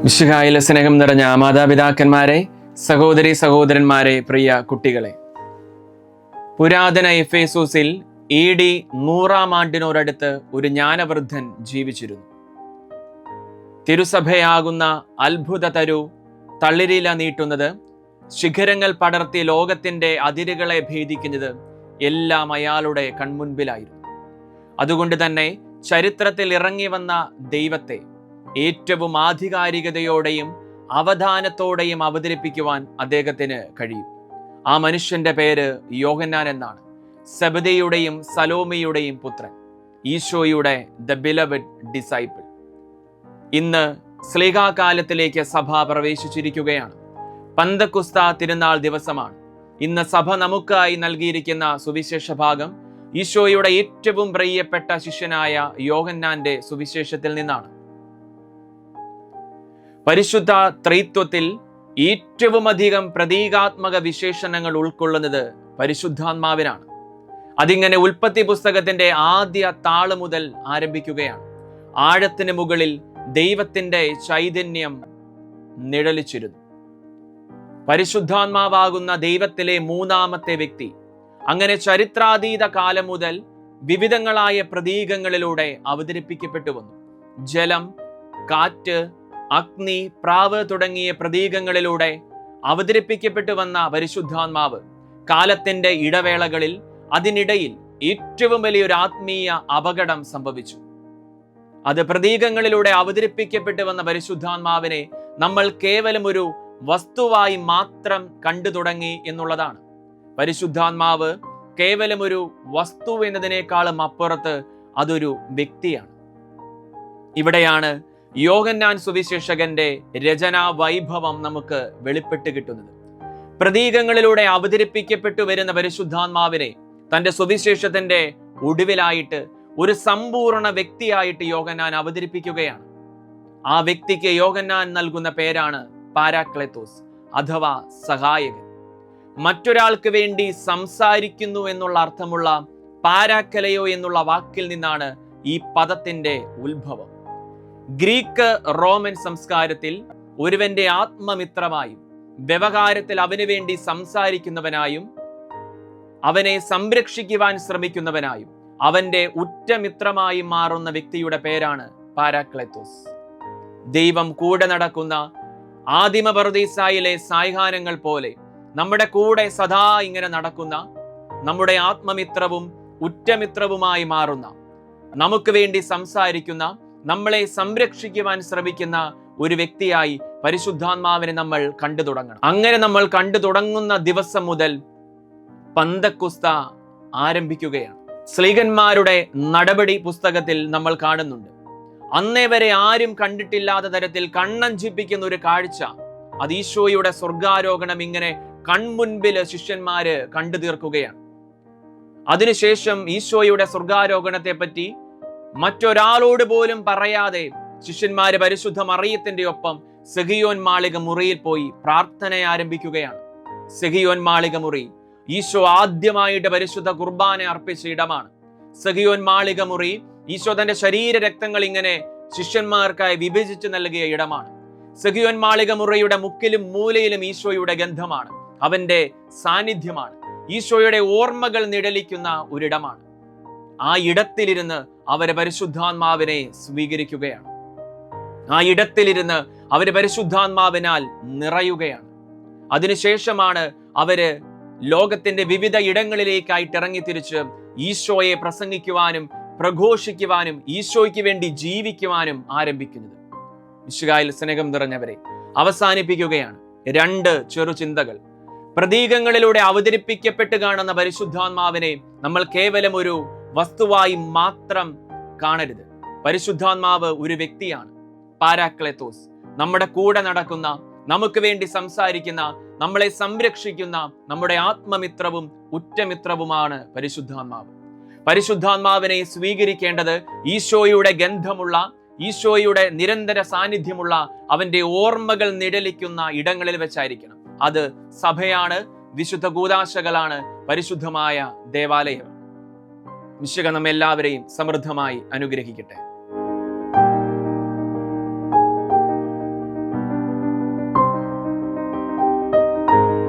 മിശിഹായിലെ സ്നേഹം നിറഞ്ഞ മാതാപിതാക്കന്മാരെ, സഹോദരി സഹോദരന്മാരെ, പ്രിയ കുട്ടികളെ, പുരാതന എഫേസോസിൽ AD 100-ാം ആണ്ടിനോടടുത്ത് ഒരു ജ്ഞാനവൃദ്ധൻ ജീവിച്ചിരുന്നു. തിരുസഭയാകുന്ന അത്ഭുത തരു തളിരില നീട്ടുന്നത്, ശിഖരങ്ങൾ പടർത്തി ലോകത്തിന്റെ അതിരുകളെ ഭേദിക്കുന്നത് എല്ലാം അയാളുടെ കൺമുൻപിലായിരുന്നു. അതുകൊണ്ട് തന്നെ ചരിത്രത്തിൽ ഇറങ്ങി വന്ന ദൈവത്തെ ഏറ്റവും ആധികാരികതയോടെയും അവധാനത്തോടെയും അവതരിപ്പിക്കുവാൻ അദ്ദേഹത്തിന് കഴിയും. ആ മനുഷ്യന്റെ പേര് യോഹന്നാൻ എന്നാണ്. സെബദിയുടെയും സലോമിയുടെയും പുത്രൻ, ഈശോയുടെ ദ ബിലവഡ് ഡിസൈപ്പിൾ. ഇന്ന് സ്ലീഹാകാലത്തിലേക്ക് സഭ പ്രവേശിച്ചിരിക്കുകയാണ്. പന്തക്കുസ്ത തിരുനാൾ ദിവസമാണ്. ഇന്ന് സഭ നമുക്കായി നൽകിയിരിക്കുന്ന സുവിശേഷ ഭാഗം ഈശോയുടെ ഏറ്റവും പ്രിയപ്പെട്ട ശിഷ്യനായ യോഹന്നാന്റെ സുവിശേഷത്തിൽ നിന്നാണ്. പരിശുദ്ധ ത്രിത്വത്തിൽ ഏറ്റവും അധികം പ്രതീകാത്മക വിശേഷണങ്ങൾ ഉൾക്കൊള്ളുന്നത് പരിശുദ്ധാത്മാവിനാണ്. അതിങ്ങനെ ഉൽപ്പത്തി പുസ്തകത്തിന്റെ ആദ്യ താള് മുതൽ ആരംഭിക്കുകയാണ്. ആഴത്തിന് മുകളിൽ ദൈവത്തിന്റെ ചൈതന്യം നിഴലിച്ചിരുന്നു. പരിശുദ്ധാത്മാവാകുന്ന ദൈവത്തിലെ മൂന്നാമത്തെ വ്യക്തി അങ്ങനെ ചരിത്രാതീത കാലം മുതൽ വിവിധങ്ങളായ പ്രതീകങ്ങളിലൂടെ അവതരിപ്പിക്കപ്പെട്ടു വന്നു. ജലം, കാറ്റ്, അഗ്നി, പ്രാവ് തുടങ്ങിയ പ്രതീകങ്ങളിലൂടെ അവതരിപ്പിക്കപ്പെട്ടു വന്ന പരിശുദ്ധാത്മാവ് കാലത്തിന്റെ ഇടവേളകളിൽ അതിനിടയിൽ ഏറ്റവും വലിയൊരു ആത്മീയ അപകടം സംഭവിച്ചു. അത് പ്രതീകങ്ങളിലൂടെ അവതരിപ്പിക്കപ്പെട്ടു വന്ന പരിശുദ്ധാത്മാവിനെ നമ്മൾ കേവലം ഒരു വസ്തുവായി മാത്രം കണ്ടു തുടങ്ങി എന്നുള്ളതാണ്. പരിശുദ്ധാത്മാവ് കേവലം ഒരു വസ്തു എന്നതിനേക്കാളും അപ്പുറത്ത് അതൊരു വ്യക്തിയാണ്. ഇവിടെയാണ് യോഹന്നാൻ സുവിശേഷകന്റെ രചനാ വൈഭവം നമുക്ക് വെളിപ്പെട്ട് കിട്ടുന്നത്. പ്രതീകങ്ങളിലൂടെ അവതരിപ്പിക്കപ്പെട്ടു വരുന്ന പരിശുദ്ധാത്മാവിനെ തന്റെ സുവിശേഷത്തിന്റെ ഒടുവിലായിട്ട് ഒരു സമ്പൂർണ്ണ വ്യക്തിയായിട്ട് യോഹന്നാൻ അവതരിപ്പിക്കുകയാണ്. ആ വ്യക്തിക്ക് യോഹന്നാൻ നൽകുന്ന പേരാണ് പാരാക്ലെത്തോസ് അഥവാ സഹായകൻ. മറ്റൊരാൾക്ക് വേണ്ടി സംസാരിക്കുന്നു എന്നുള്ള അർത്ഥമുള്ള പാരാക്കലയോ എന്നുള്ള വാക്കിൽ നിന്നാണ് ഈ പദത്തിന്റെ ഉത്ഭവം. ഗ്രീക്ക് റോമൻ സംസ്കാരത്തിൽ ഒരുവന്റെ ആത്മമിത്രമായും വ്യവഹാരത്തിൽ അവന് വേണ്ടി സംസാരിക്കുന്നവനായും അവനെ സംരക്ഷിക്കുവാൻ ശ്രമിക്കുന്നവനായും അവന്റെ ഉറ്റമിത്രമായി മാറുന്ന വ്യക്തിയുടെ പേരാണ് പാരാക്ലെത്തോസ്. ദൈവം കൂടെ നടക്കുന്ന ആദിമ പറുദീസായിലെ സായാഹ്നങ്ങൾ പോലെ നമ്മുടെ കൂടെ സദാ ഇങ്ങനെ നടക്കുന്ന, നമ്മുടെ ആത്മമിത്രവും ഉറ്റമിത്രവുമായി മാറുന്ന, നമുക്ക് വേണ്ടി സംസാരിക്കുന്ന, നമ്മളെ സംരക്ഷിക്കുവാൻ ശ്രമിക്കുന്ന ഒരു വ്യക്തിയായി പരിശുദ്ധാത്മാവിനെ നമ്മൾ കണ്ടു തുടങ്ങണം. അങ്ങനെ നമ്മൾ കണ്ടു തുടങ്ങുന്ന ദിവസം മുതൽ പന്തക്കുസ്ത ആരംഭിക്കുകയാണ്. സ്ലീഹന്മാരുടെ നടപടി പുസ്തകത്തിൽ നമ്മൾ കാണുന്നുണ്ട്. അന്നേ വരെ ആരും കണ്ടിട്ടില്ലാത്ത തരത്തിൽ കണ്ണഞ്ചിപ്പിക്കുന്ന ഒരു കാഴ്ച. അത് ഈശോയുടെ സ്വർഗാരോഹണം ഇങ്ങനെ കൺമുൻപിൽ ശിഷ്യന്മാര് കണ്ടു തീർക്കുകയാണ്. അതിനുശേഷം ഈശോയുടെ സ്വർഗാരോഹണത്തെ പറ്റി മറ്റൊരാളോട് പോലും പറയാതെ ശിഷ്യന്മാര് പരിശുദ്ധ മറിയത്തിന്റെ ഒപ്പം സെഹിയോൻ മാളിക മുറിയിൽ പോയി പ്രാർത്ഥന ആരംഭിക്കുകയാണ്. സെഹിയോൻ മാളിക മുറി ഈശോ ആദ്യമായിട്ട് പരിശുദ്ധ കുർബാന അർപ്പിച്ച ഇടമാണ്. സെഹിയോൻ മാളിക മുറി ഈശോ തന്റെ ശരീര രക്തങ്ങൾ ഇങ്ങനെ ശിഷ്യന്മാർക്കായി വിഭജിച്ച് നൽകിയ ഇടമാണ്. സെഹിയോൻ മാളിക മുറിയുടെ മുക്കിലും മൂലയിലും ഈശോയുടെ ഗന്ധമാണ്, അവന്റെ സാന്നിധ്യമാണ്, ഈശോയുടെ ഓർമ്മകൾ നിഴലിക്കുന്ന ഒരിടമാണ്. ആ ഇടത്തിലിരുന്ന് അവര് പരിശുദ്ധാത്മാവിനെ സ്വീകരിക്കുകയാണ്. ആ ഇടത്തിലിരുന്ന് അവര് പരിശുദ്ധാത്മാവിനാൽ നിറയുകയാണ്. അതിനുശേഷമാണ് അവര് ലോകത്തിന്റെ വിവിധ ഇടങ്ങളിലേക്കായിട്ട് ഇറങ്ങിത്തിരിച്ച് ഈശോയെ പ്രസംഗിക്കുവാനും പ്രഘോഷിക്കുവാനും ഈശോയ്ക്ക് വേണ്ടി ജീവിക്കുവാനും ആരംഭിക്കുന്നത്. മിശിഹായിൽ സ്നേഹം നിറഞ്ഞവരെ, അവസാനിപ്പിക്കുകയാണ് 2 ചെറുചിന്തകൾ. പ്രതീകങ്ങളിലൂടെ അവതരിപ്പിക്കപ്പെട്ട് കാണുന്ന പരിശുദ്ധാത്മാവിനെ നമ്മൾ കേവലം ഒരു വസ്തുവായി മാത്രം കാണരുത്. പരിശുദ്ധാത്മാവ് ഒരു വ്യക്തിയാണ്. പാരാക്ലെത്തോസ്, നമ്മുടെ കൂടെ നടക്കുന്ന, നമുക്ക് വേണ്ടി സംസാരിക്കുന്ന, നമ്മളെ സംരക്ഷിക്കുന്ന നമ്മുടെ ആത്മമിത്രവും ഉറ്റമിത്രവുമാണ് പരിശുദ്ധാത്മാവ്. പരിശുദ്ധാത്മാവിനെ സ്വീകരിക്കേണ്ടത് ഈശോയുടെ ഗന്ധമുള്ള, ഈശോയുടെ നിരന്തര സാന്നിധ്യമുള്ള, അവന്റെ ഓർമ്മകൾ നിഴലിക്കുന്ന ഇടങ്ങളിൽ വെച്ചായിരിക്കണം. അത് സഭയാണ്, വിശുദ്ധ കൂദാശകളാണ്, പരിശുദ്ധമായ ദേവാലയം. മിശിഹ നമ്മെല്ലാവരെയും സമൃദ്ധമായി അനുഗ്രഹിക്കട്ടെ.